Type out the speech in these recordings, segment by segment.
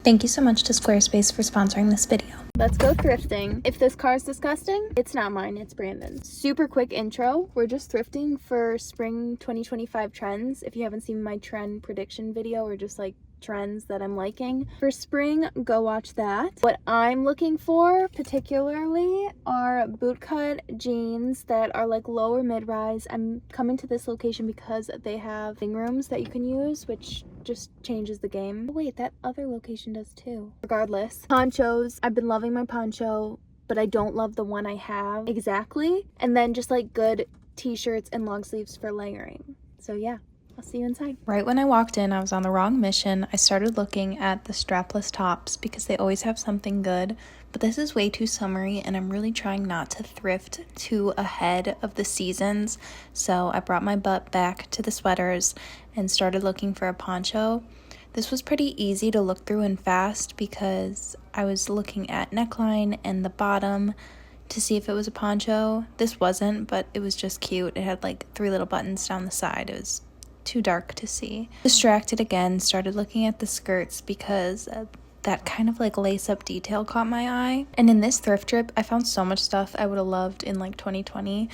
Thank you so much to Squarespace for sponsoring this video. Let's go thrifting. If this car is disgusting, it's not mine, it's Brandon's. Super quick intro. We're just thrifting for spring 2025 trends. If you haven't seen my trend prediction video or just like trends that I'm liking for spring, go watch that. What I'm looking for particularly are bootcut jeans that are like lower mid-rise. I'm coming to this location because they have living rooms that you can use, which just changes the game. Oh, wait, that other location does too. Regardless, ponchos. I've been loving my poncho, but I don't love the one I have exactly. And then just like good t-shirts and long sleeves for layering. So yeah, I'll see you inside. Right when I walked in, I was on the wrong mission. I started looking at the strapless tops because they always have something good, but this is way too summery and I'm really trying not to thrift too ahead of the seasons. So I brought my butt back to the sweaters and started looking for a poncho. This was pretty easy to look through and fast because I was looking at neckline and the bottom to see if it was a poncho. This wasn't, but it was just cute. It had like 3 little buttons down the side. It was too dark to see. Distracted again, started looking at the skirts because that kind of like lace-up detail caught my eye. And in this thrift trip, I found so much stuff I would have loved in like 2020.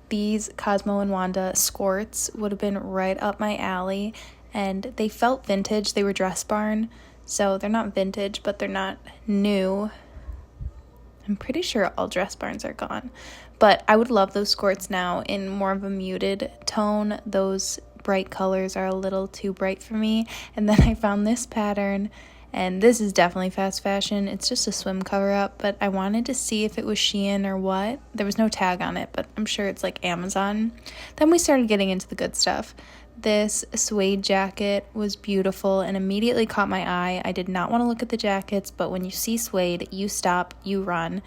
These Cosmo and Wanda skirts would have been right up my alley, and they felt vintage. They were Dress Barn, so they're not vintage, but they're not new. I'm pretty sure all Dress Barns are gone, but I would love those skirts now in more of a muted tone. Those bright colors are a little too bright for me. And then I found this pattern, and this is definitely fast fashion. It's just a swim cover up, but I wanted to see if it was Shein or what. There was no tag on it, but I'm sure it's like Amazon. Then we started getting into the good stuff. This suede jacket was beautiful and immediately caught my eye. I did not want to look at the jackets, but when you see suede, you stop, you run.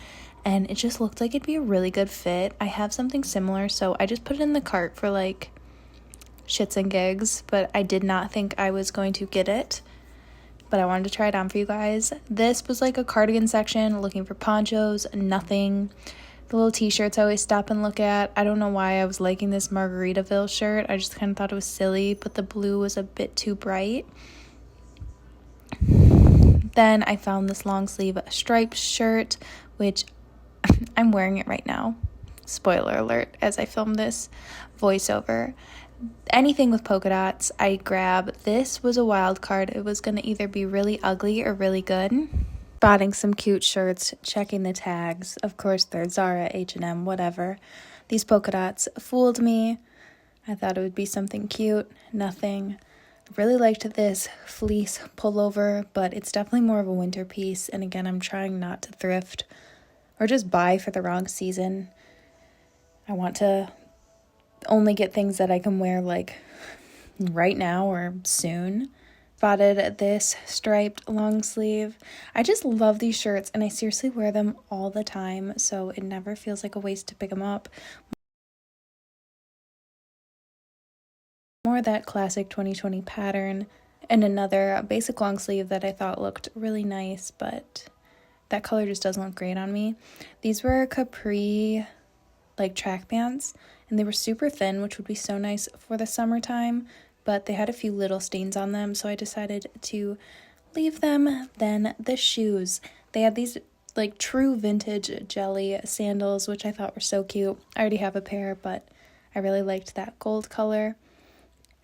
And it just looked like it'd be a really good fit. I have something similar, so I just put it in the cart for like shits and gigs, but I did not think I was going to get it, but I wanted to try it on for you guys. This was like a cardigan section, looking for ponchos, nothing. The little t-shirts I always stop and look at. I don't know why I was liking this Margaritaville shirt. I just kind of thought it was silly, but the blue was a bit too bright. Then I found this long sleeve striped shirt, which I'm wearing it right now. Spoiler alert as I film this voiceover. Anything with polka dots, I grab. This was a wild card. It was going to either be really ugly or really good. Spotting some cute shirts, checking the tags. Of course, they're Zara, H&M, whatever. These polka dots fooled me. I thought it would be something cute. Nothing. Really liked this fleece pullover, but it's definitely more of a winter piece. And again, I'm trying not to thrift or just buy for the wrong season. I want to only get things that I can wear like right now or soon. Spotted this striped long sleeve. I just love these shirts and I seriously wear them all the time, so it never feels like a waste to pick them up. More that classic 2020 pattern, and another basic long sleeve that I thought looked really nice, but that color just doesn't look great on me. These were capri like track pants, and they were super thin, which would be so nice for the summertime, but they had a few little stains on them, so I decided to leave them. Then the shoes. They had these like true vintage jelly sandals, which I thought were so cute. I already have a pair, but I really liked that gold color.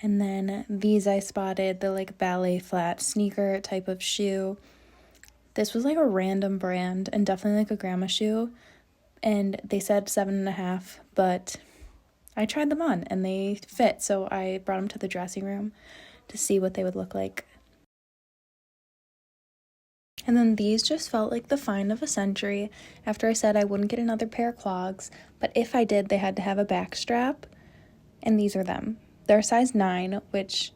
And then these I spotted, the like ballet flat sneaker type of shoe. This was like a random brand and definitely like a grandma shoe. And they said 7.5, but I tried them on and they fit, so I brought them to the dressing room to see what they would look like. And then these just felt like the find of a century after I said I wouldn't get another pair of clogs, but if I did, they had to have a back strap, and these are them. They're size 9, which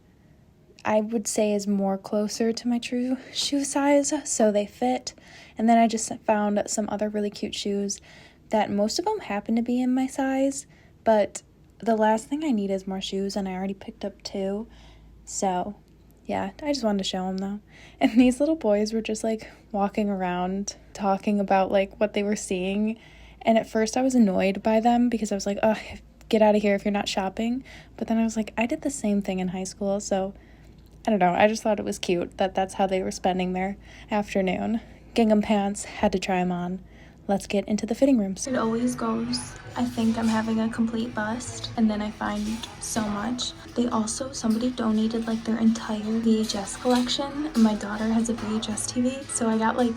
I would say is more closer to my true shoe size, so they fit. And then I just found some other really cute shoes that most of them happen to be in my size, but the last thing I need is more shoes, and I already picked up 2. So, yeah, I just wanted to show them, though. And these little boys were just, like, walking around, talking about, like, what they were seeing. And at first I was annoyed by them because I was like, oh, get out of here if you're not shopping. But then I was like, I did the same thing in high school, so I don't know, I just thought it was cute that that's how they were spending their afternoon. Gingham pants, had to try them on. Let's get into the fitting rooms. It always goes, I think I'm having a complete bust, and then I find so much. They also, somebody donated like their entire VHS collection, and my daughter has a VHS TV, so I got like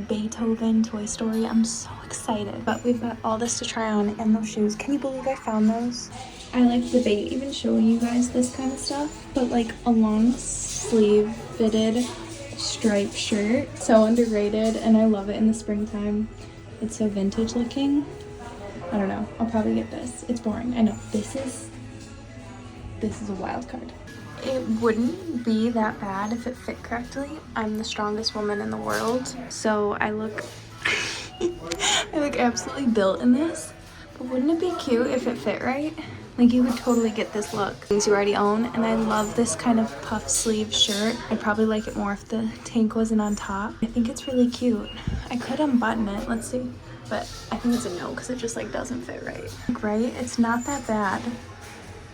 Beethoven, Toy Story. I'm so excited. But we've got all this to try on and those shoes. Can you believe I found those? I like debate even showing you guys this kind of stuff, but like a long sleeve fitted striped shirt, so underrated, and I love it in the springtime. It's so vintage looking. I don't know, I'll probably get this. It's boring, I know. This is a wild card. It wouldn't be that bad if it fit correctly. I'm the strongest woman in the world, so I look I look absolutely built in this. But wouldn't it be cute if it fit right? Like, you would totally get this look. Things you already own, and I love this kind of puff sleeve shirt. I'd probably like it more if the tank wasn't on top. I think it's really cute. I could unbutton it, let's see. But I think it's a no, because it just like doesn't fit right. Right? It's not that bad.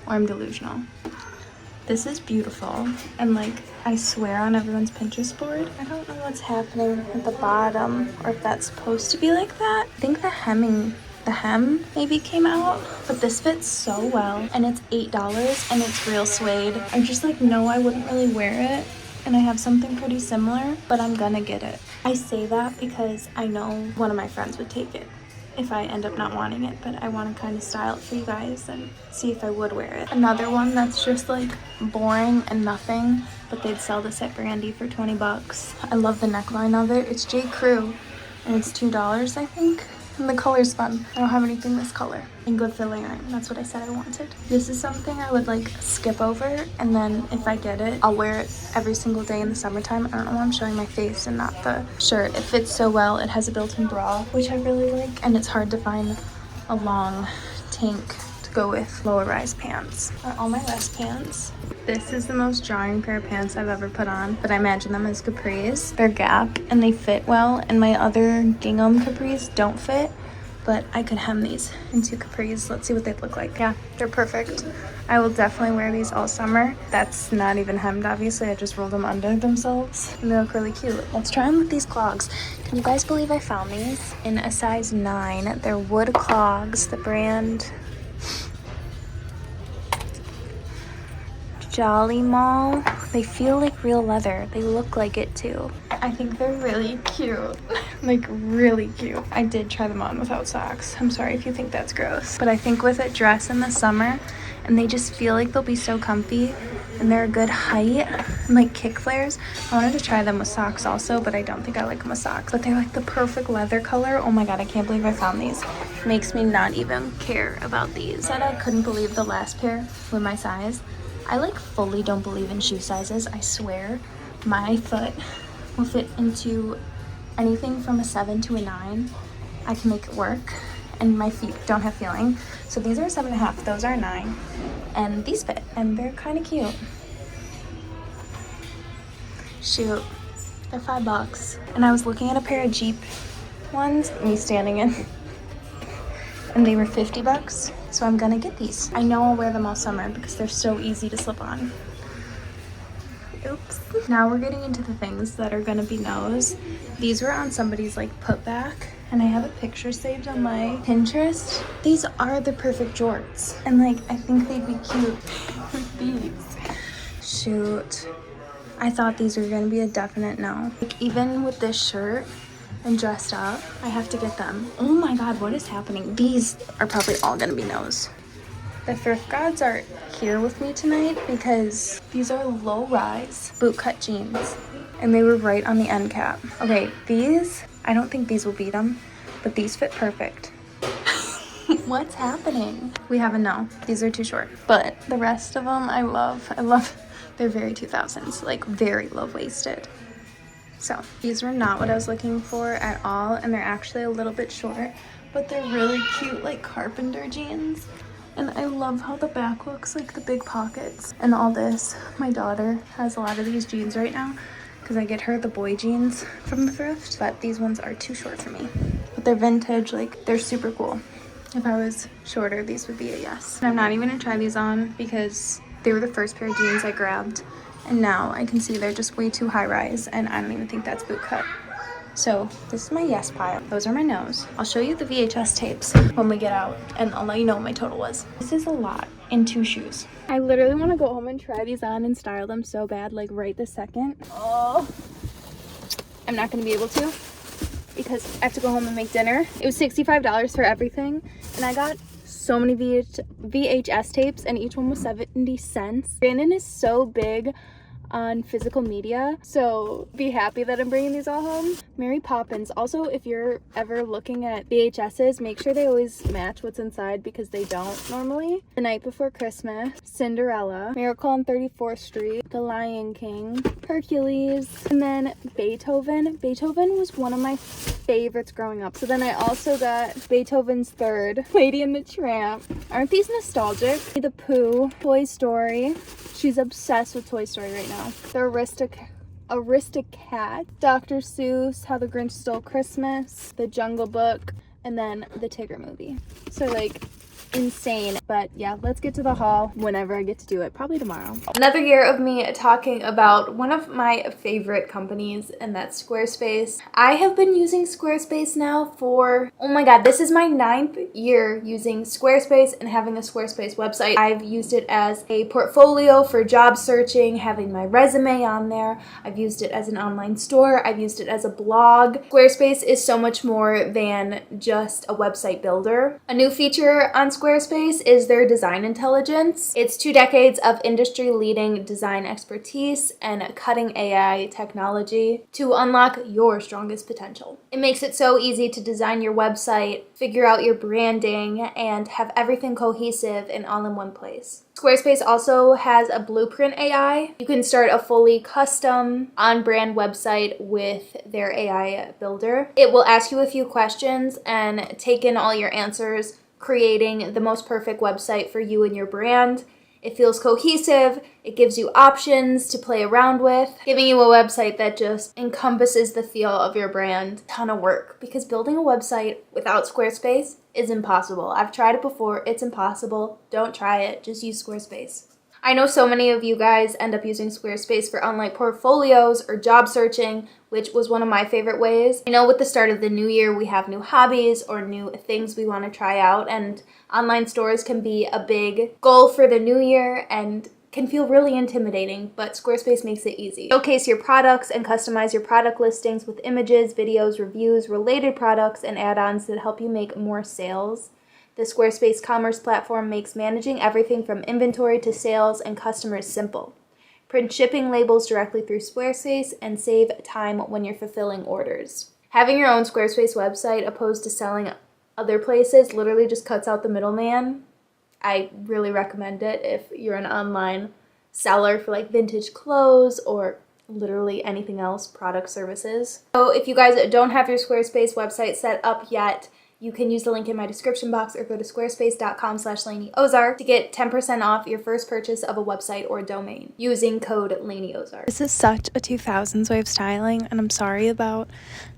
Or I'm delusional. This is beautiful, and like, I swear on everyone's Pinterest board, I don't know what's happening at the bottom, or if that's supposed to be like that. I think the hem maybe came out, but this fits so well, and it's $8, and it's real suede. I just like know I wouldn't really wear it, and I have something pretty similar, but I'm gonna get it. I say that because I know one of my friends would take it if I end up not wanting it, but I want to kind of style it for you guys and see if I would wear it. Another one that's just like boring and nothing, but they'd sell this at Brandy for 20 bucks. I love the neckline of it. It's J. Crew, and it's $2, I think. And the color's fun. I don't have anything this color. And good for layering. That's what I said I wanted. This is something I would like skip over, and then if I get it, I'll wear it every single day in the summertime. I don't know why I'm showing my face and not the shirt. It fits so well. It has a built-in bra, which I really like, and it's hard to find a long tank to go with lower rise pants. Are all my vest pants. This is the most jarring pair of pants I've ever put on, but I imagine them as capris. They're Gap, and they fit well, and my other gingham capris don't fit, but I could hem these into capris. Let's see what they'd look like. Yeah, they're perfect. I will definitely wear these all summer. That's not even hemmed, obviously. I just rolled them under themselves, and they look really cute. Let's try them with these clogs. Can you guys believe I found these in a size 9? They're wood clogs, the brand Jolly Mall. They feel like real leather. They look like it too. I think they're really cute. Like, really cute. I did try them on without socks. I'm sorry if you think that's gross. But I think with a dress in the summer, and they just feel like they'll be so comfy, and they're a good height, and like kick flares. I wanted to try them with socks also, but I don't think I like them with socks. But they're like the perfect leather color. Oh my god, I can't believe I found these. Makes me not even care about these. Said I couldn't believe the last pair were my size. I like fully don't believe in shoe sizes. I swear my foot will fit into anything from a 7 to a 9. I can make it work, and my feet don't have feeling. So these are a 7.5, those are a 9, and these fit, and they're kind of cute. Shoot, they're $5. And I was looking at a pair of Jeep ones, me standing in, and they were 50 bucks. So I'm gonna get these. I know I'll wear them all summer because they're so easy to slip on. Oops. Now we're getting into the things that are gonna be no's. These were on somebody's like put back, and I have a picture saved on my Pinterest. These are the perfect jorts, and like I think they'd be cute with these. Shoot. I thought these were gonna be a definite no. Like, even with this shirt and dressed up, I have to get them. Oh my god, what is happening? These are probably all gonna be no's. The thrift gods are here with me tonight because these are low rise bootcut jeans, and they were right on the end cap. Okay, these, I don't think these will beat them, but these fit perfect. What's happening? We have a no. These are too short, but the rest of them I love. They're very 2000s, like very low-waisted. So these were not what I was looking for at all, and they're actually a little bit short, but they're really cute, like carpenter jeans. And I love how the back looks, like the big pockets and all this. My daughter has a lot of these jeans right now because I get her the boy jeans from the thrift, but these ones are too short for me. But they're vintage, like they're super cool. If I was shorter, these would be a yes. And I'm not even gonna try these on because they were the first pair of jeans I grabbed And now I can see they're just way too high rise, and I don't even think that's boot cut. So this is my yes pile. Those are my no's. I'll show you the VHS tapes when we get out, and I'll let you know what my total was. This is a lot in 2 shoes. I literally want to go home and try these on and style them so bad, like right this second. Oh, I'm not going to be able to because I have to go home and make dinner. It was $65 for everything, and I got so many VHS tapes, and each one was 70 cents. Brandon is so big on physical media, so be happy that I'm bringing these all home. Mary Poppins. Also, if you're ever looking at VHSs, make sure they always match what's inside because they don't normally. The Night Before Christmas, Cinderella, Miracle on 34th Street, The Lion King, Hercules, and then Beethoven. Beethoven was one of my favorites growing up. So then I also got Beethoven's Third, Lady and the Tramp. Aren't these nostalgic? The Pooh, Toy Story. She's obsessed with Toy Story right now. The Aristocat, Dr. Seuss, How the Grinch Stole Christmas, The Jungle Book, and then the Tigger movie. So like insane. But yeah, let's get to the haul whenever I get to do it, probably tomorrow. Another year of me talking about one of my favorite companies, and that's Squarespace. I have been using Squarespace now for, oh my god, this is my 9th year using Squarespace and having a Squarespace website. I've used it as a portfolio for job searching, having my resume on there. I've used it as an online store. I've used it as a blog. Squarespace is so much more than just a website builder. A new feature on Squarespace is their design intelligence. It's 2 decades of industry-leading design expertise and cutting AI technology to unlock your strongest potential. It makes it so easy to design your website, figure out your branding, and have everything cohesive and all in one place. Squarespace also has a blueprint AI. You can start a fully custom on-brand website with their AI builder. It will ask you a few questions and take in all your answers, creating the most perfect website for you and your brand. It feels cohesive, it gives you options to play around with, giving you a website that just encompasses the feel of your brand. Ton of work, because building a website without Squarespace is impossible. I've tried it before, it's impossible. Don't try it, just use Squarespace. I know so many of you guys end up using Squarespace for online portfolios or job searching, which was one of my favorite ways. I know with the start of the new year, we have new hobbies or new things we want to try out, and online stores can be a big goal for the new year and can feel really intimidating, but Squarespace makes it easy. Showcase your products and customize your product listings with images, videos, reviews, related products, and add-ons that help you make more sales. The Squarespace commerce platform makes managing everything from inventory to sales and customers simple. Print shipping labels directly through Squarespace and save time when you're fulfilling orders. Having your own Squarespace website opposed to selling other places literally just cuts out the middleman. I really recommend it if you're an online seller for like vintage clothes or literally anything else, product services. So if you guys don't have your Squarespace website set up yet, you can use the link in my description box or go to squarespace.com/LanieOzark to get 10% off your first purchase of a website or domain using code LanieOzark. This is such a 2000s way of styling, and I'm sorry about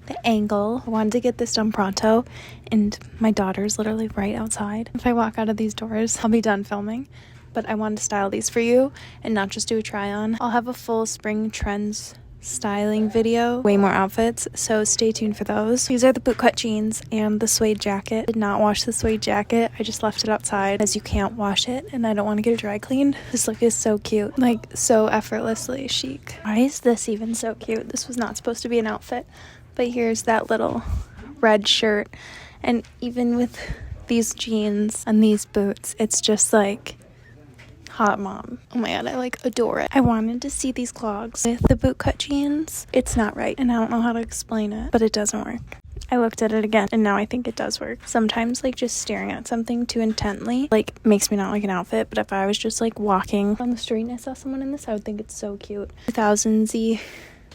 the angle. I wanted to get this done pronto, and my daughter's literally right outside. If I walk out of these doors, I'll be done filming. But I wanted to style these for you and not just do a try on. I'll have a full spring trends styling video, way more outfits, so stay tuned for those. These are the bootcut jeans and the suede jacket. Did not wash the suede jacket. I just left it outside as you can't wash it and I don't want to get it dry cleaned. This look is so cute, like so effortlessly chic. Why is this even so cute? This was not supposed to be an outfit, but here's that little red shirt, and even with these jeans and these boots, it's just like hot mom. Oh my god, I like adore it. I wanted to see these clogs with the bootcut jeans. It's not right, and I don't know how to explain it, but it doesn't work. I looked at it again, and now I think it does work. Sometimes, like, just staring at something too intently, like, makes me not like an outfit, but if I was just, like, walking on the street and I saw someone in this, I would think it's so cute. 2000s-y,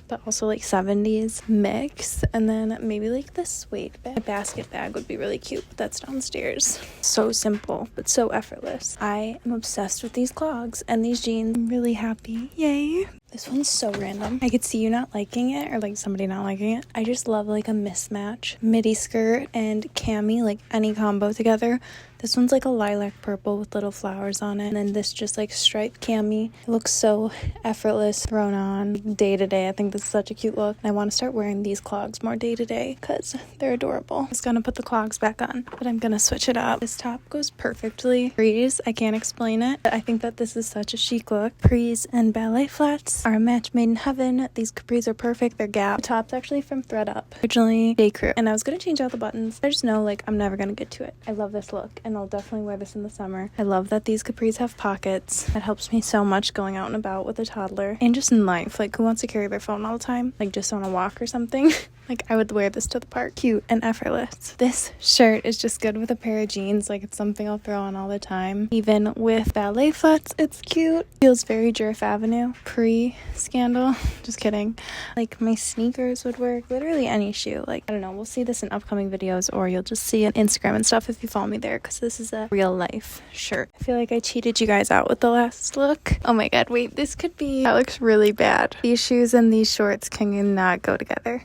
but also like 70s mix, and then maybe like this suede bag. A basket bag would be really cute, but that's downstairs. So simple, but so effortless. I am obsessed with these clogs and these jeans. I'm really happy. Yay. This one's so random. I could see you not liking it or like somebody not liking it. I just love like a mismatch midi skirt and cami, like any combo together. This one's like a lilac purple with little flowers on it. And then this just like striped cami. It looks so effortless thrown on day to day. I think this is such a cute look. And I want to start wearing these clogs more day to day because they're adorable. I was gonna put the clogs back on, but I'm gonna switch it up. This top goes perfectly. Capris, I can't explain it, but I think that this is such a chic look. Capris and ballet flats are a match made in heaven. These capris are perfect. They're Gap. The top's actually from ThredUp. Originally J. Crew. And I was gonna change out the buttons. I just know like I'm never gonna get to it. I love this look and I'll definitely wear this in the summer. I love that these capris have pockets. That helps me so much going out and about with a toddler. And just in life. Like who wants to carry their phone all the time? Like just on a walk or something? Like I would wear this to the park. Cute and effortless. This shirt is just good with a pair of jeans. Like it's something I'll throw on all the time. Even with ballet flats, it's cute. Feels very Drift Avenue. Pre-scandal. Just kidding. Like my sneakers would work. Literally any shoe. Like I don't know. We'll see this in upcoming videos or you'll just see it on Instagram and stuff if you follow me there because this is a real life shirt. I feel like I cheated you guys out with the last look. Oh my god. Wait. This could be... That looks really bad. These shoes and these shorts cannot go together.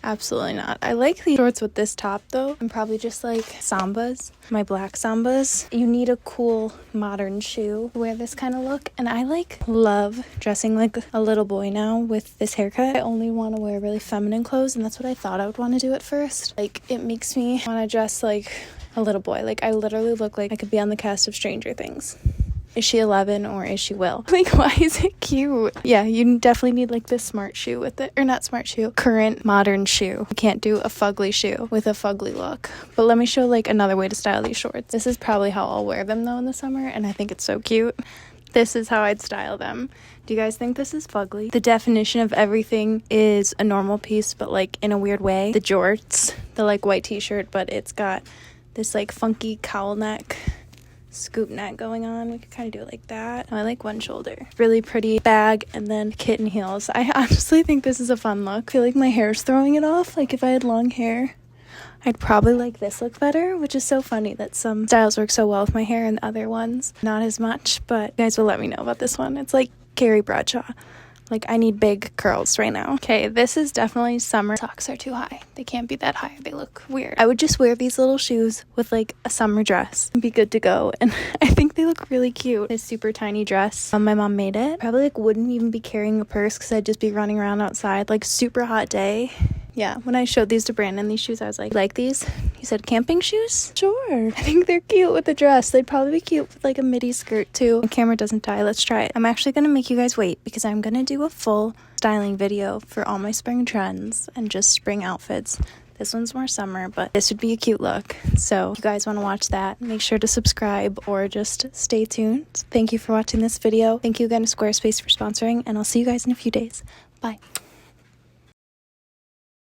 Absolutely not. I like the shorts with this top though. And probably just like Sambas, my black Sambas. You need a cool modern shoe to wear this kind of look. And I like love dressing like a little boy now with this haircut. I only want to wear really feminine clothes and that's what I thought I would want to do at first. Like it makes me want to dress like a little boy. Like I literally look like I could be on the cast of Stranger Things. Is she 11 or is she Will? Like, why is it cute? Yeah, you definitely need like this smart shoe with it. Or not smart shoe, current modern shoe. You can't do a fugly shoe with a fugly look. But let me show like another way to style these shorts. This is probably how I'll wear them though in the summer. And I think it's so cute. This is how I'd style them. Do you guys think this is fugly? The definition of everything is a normal piece, but like in a weird way. The jorts, the like white t-shirt, but it's got this like funky cowl neck. Scoop neck going on. We could kind of do it like that. I like one shoulder. Really pretty bag and then kitten heels. I honestly think this is a fun look. I feel like my hair's throwing it off. Like if I had long hair, I'd probably like this look better, which is so funny that some styles work so well with my hair and other ones not as much, but you guys will let me know about this one. It's like Carrie Bradshaw. Like, I need big curls right now. Okay, this is definitely summer. Socks are too high. They can't be that high. They look weird. I would just wear these little shoes with, like, a summer dress and be good to go. And I think they look really cute. This super tiny dress. My mom made it. Probably, like, wouldn't even be carrying a purse because I'd just be running around outside. Like, super hot day. Yeah, when I showed these to Brandon, these shoes, I was like these? He said, camping shoes? Sure. I think they're cute with the dress. They'd probably be cute with like a midi skirt too. The camera doesn't die. Let's try it. I'm actually going to make you guys wait because I'm going to do a full styling video for all my spring trends and just spring outfits. This one's more summer, but this would be a cute look. So if you guys want to watch that, make sure to subscribe or just stay tuned. Thank you for watching this video. Thank you again to Squarespace for sponsoring, and I'll see you guys in a few days. Bye.